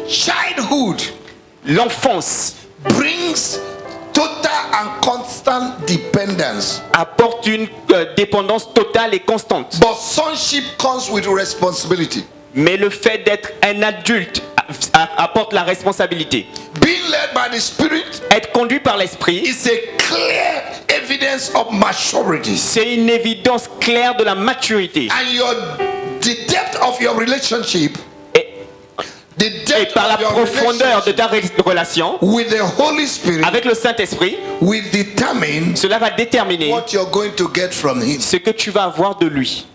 Childhood L'enfance brings total and constant dependence. apporte une dépendance totale et constante. But sonship comes with responsibility. Mais le fait d'être un adulte apporte la responsabilité. Being led by the Spirit Être conduit par l'esprit, is a clear evidence of maturity. c'est une évidence claire de la maturité. And the depth of your relationship, the Et depth par la of your profondeur de relationship ta relation with the Holy Spirit avec le Saint-Esprit, will determine cela va déterminer what you're going to get from Him. ce que tu vas avoir de lui.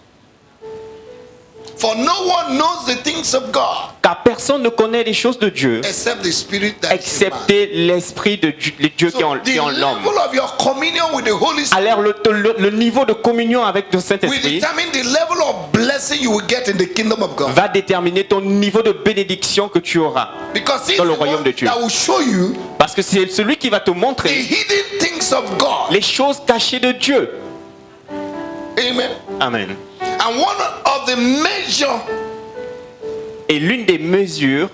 For no one knows the things of God Car personne ne connaît les choses de Dieu except the Spirit that is in man. excepté l'esprit de Dieu qui est en So the l'homme. level of your communion with the Holy Spirit Alors le niveau de communion avec le will Saint-Esprit determine the level of blessing you will get in the kingdom of God. va déterminer ton niveau de bénédiction que tu auras. Because he's dans le the royaume one de Dieu. that will show you Parce que c'est celui qui va te the montrer hidden things of God. les choses cachées de Dieu. Amen. Amen. And one of the major Et l'une des mesures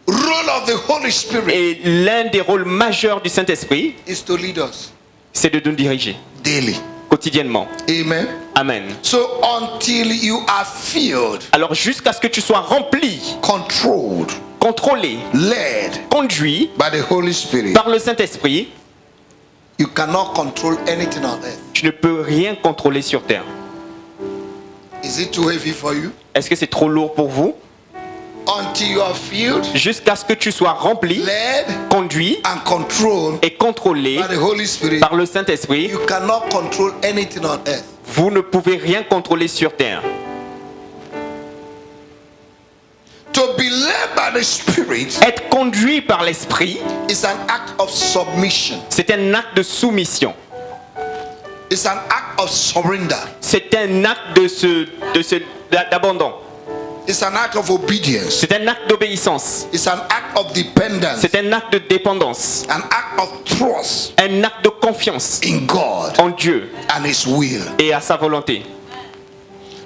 role of the Holy Spirit et l'un des rôles majeurs du Saint-Esprit, is to lead us c'est de nous diriger daily. quotidiennement. Amen. Amen. So until you are filled, Alors jusqu'à ce que tu sois rempli, controlled, contrôlé, led conduit by the Holy Spirit, par le Saint-Esprit, you cannot control anything on earth. tu ne peux rien contrôler sur terre. Is it too heavy for you? Est-ce que c'est trop lourd pour vous? Until you are filled, Jusqu'à ce que tu sois rempli, led, conduit and controlled et contrôlé by the Holy Spirit, par le Saint-Esprit, you cannot control anything on earth. vous ne pouvez rien contrôler sur terre. To be led by the Spirit Être conduit par l'Esprit, is an act of submission. c'est un acte de soumission. It's an act of surrender. C'est un acte d'abandon. It's an act of obedience. C'est un acte d'obéissance. It's an act of dependence. C'est un acte de dépendance. An act of trust Un acte de confiance in God en Dieu and His will. et à sa volonté.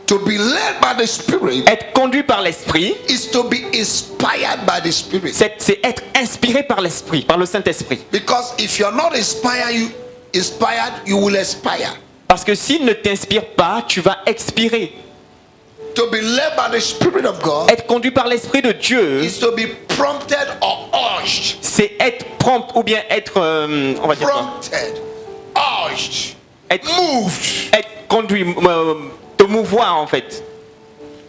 To be led by the Spirit Être conduit par l'Esprit, is to be inspired by the Spirit. c'est être inspiré par l'Esprit, par le Saint-Esprit. Because if you're not inspired, you will expire. Parce que s'il ne t'inspire pas, tu vas expirer. To be led by the Spirit of God Être conduit par l'Esprit de Dieu, is to be prompted or urged. c'est être prompt ou bien être, on va dire quoi? Prompted, urged, Être, moved. être conduit, te mouvoir en fait.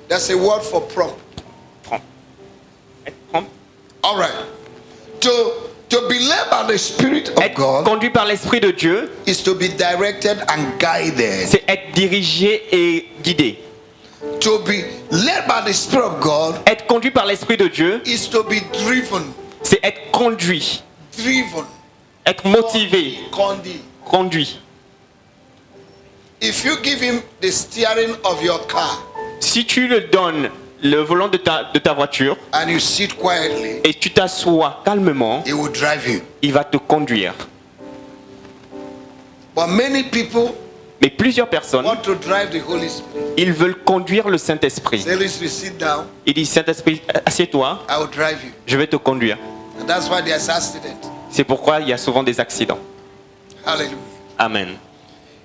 That's a word for prompt. Prompt. Être prompt. All right. To be led by the Spirit of Être God conduit par l'Esprit de Dieu, is to be directed and guided. c'est être dirigé et guidé. To be led by the Spirit of God Être conduit par l'Esprit de Dieu, is to be driven. c'est être conduit, Driven. être motivé, conduit. If you give him the steering of your car Si tu le donnes le volant de ta voiture and you sit quietly, et tu t'assois calmement, he will drive you. il va te conduire. But many people Mais plusieurs personnes, want to drive the Holy Spirit. ils veulent conduire le Saint-Esprit. Say, listen, sit down, Il dit, Saint-Esprit, assieds-toi, I will drive you. je vais te conduire. And that's why there's accident. C'est pourquoi il y a souvent des accidents. Hallelujah. Amen.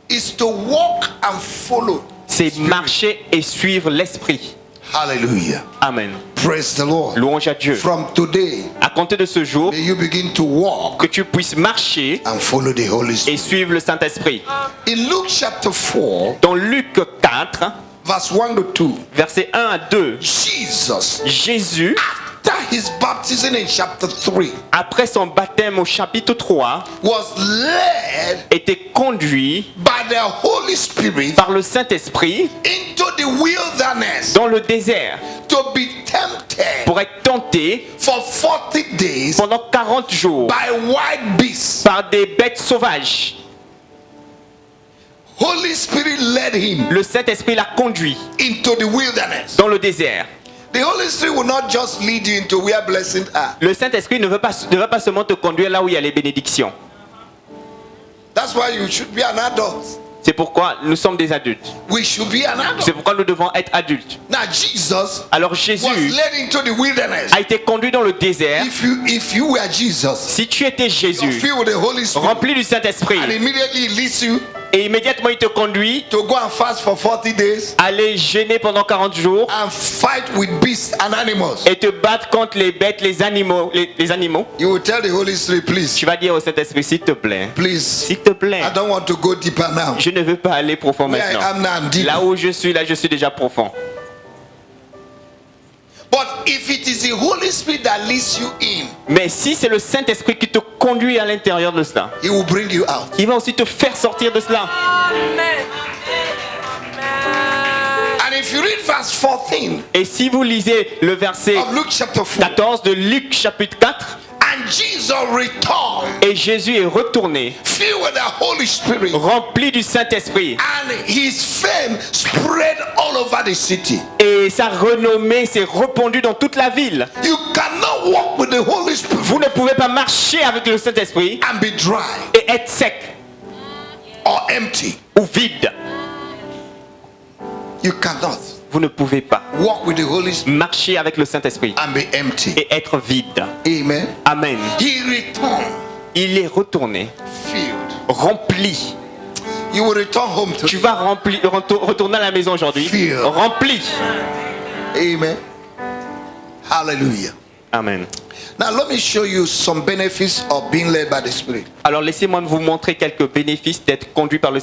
It's to walk and follow. C'est marcher et suivre l'Esprit. Hallelujah. Amen. Praise the Lord. Louange à Dieu. From today, À compter de ce jour, may you begin to walk que tu puisses marcher and follow the Holy et Spirit. suivre le Saint-Esprit. In Luke chapter 4, Dans Luc 4, verse 1 to 2, versets 1 à 2, Jesus, Jésus, after his baptism in chapter 3, après son baptême au chapitre 3, was led était conduit by the Holy Spirit par le Saint-Esprit into the wilderness dans le désert to be tempted pour être tenté for 40 days pendant 40 jours by wild beasts. par des bêtes sauvages. Holy Spirit led him Le Saint-Esprit l'a conduit into the wilderness. dans le désert. The Holy Spirit will not just lead you into where blessings are. Le Saint-Esprit ne va pas seulement te conduire là où il y a les bénédictions. That's why you should be an adult. C'est pourquoi nous sommes des adultes. We should be an C'est adult. pourquoi nous devons être adultes. Now Jesus Alors was Jésus led into the wilderness. a été conduit dans le désert. If you were Jesus, Si tu étais you're Jésus, filled with the Holy Spirit, rempli du Saint-Esprit, and immediately it leads you et immédiatement il te conduit to go and fast for 40 days à aller jeûner pendant 40 jours and fight with beasts and animals. et te battre contre les bêtes, les animaux, les animaux. You will tell the Holy Spirit, please, Tu vas dire au Saint-Esprit, s'il te plaît, please, s'il te plaît, I don't want to go deeper now. je ne veux pas aller profond Where I maintenant. am now, I'm deep. Là où je suis, là je suis déjà profond. But if it is the Holy Spirit that leads you in, Mais si c'est le Saint-Esprit qui te conduit à l'intérieur de cela, He will bring you out. il va aussi te faire sortir de cela. And if you read verse 14 Et si vous lisez le verset of Luke chapter 4, 14 de Luc chapitre 4, and Jesus returned, et Jésus est retourné, filled with the Holy Spirit, rempli du Saint-Esprit, and his fame spread all over the city. et sa renommée s'est répandue dans toute la ville. You cannot walk with the Holy Spirit Vous ne pouvez pas marcher avec le Saint-Esprit and be dry et être sec or empty. ou vide. You cannot Vous ne pouvez pas walk with the Holy Spirit marcher avec le Saint-Esprit and be empty. et être vide. Amen. Amen. He returned Il est retourné, filled. rempli. You will return home Tu to. vas retourner à la maison aujourd'hui, Filled. rempli. Amen. Hallelujah. Amen. Now let me show you some benefits of being led by the Spirit. Alors laissez-moi vous montrer quelques bénéfices d'être conduit par le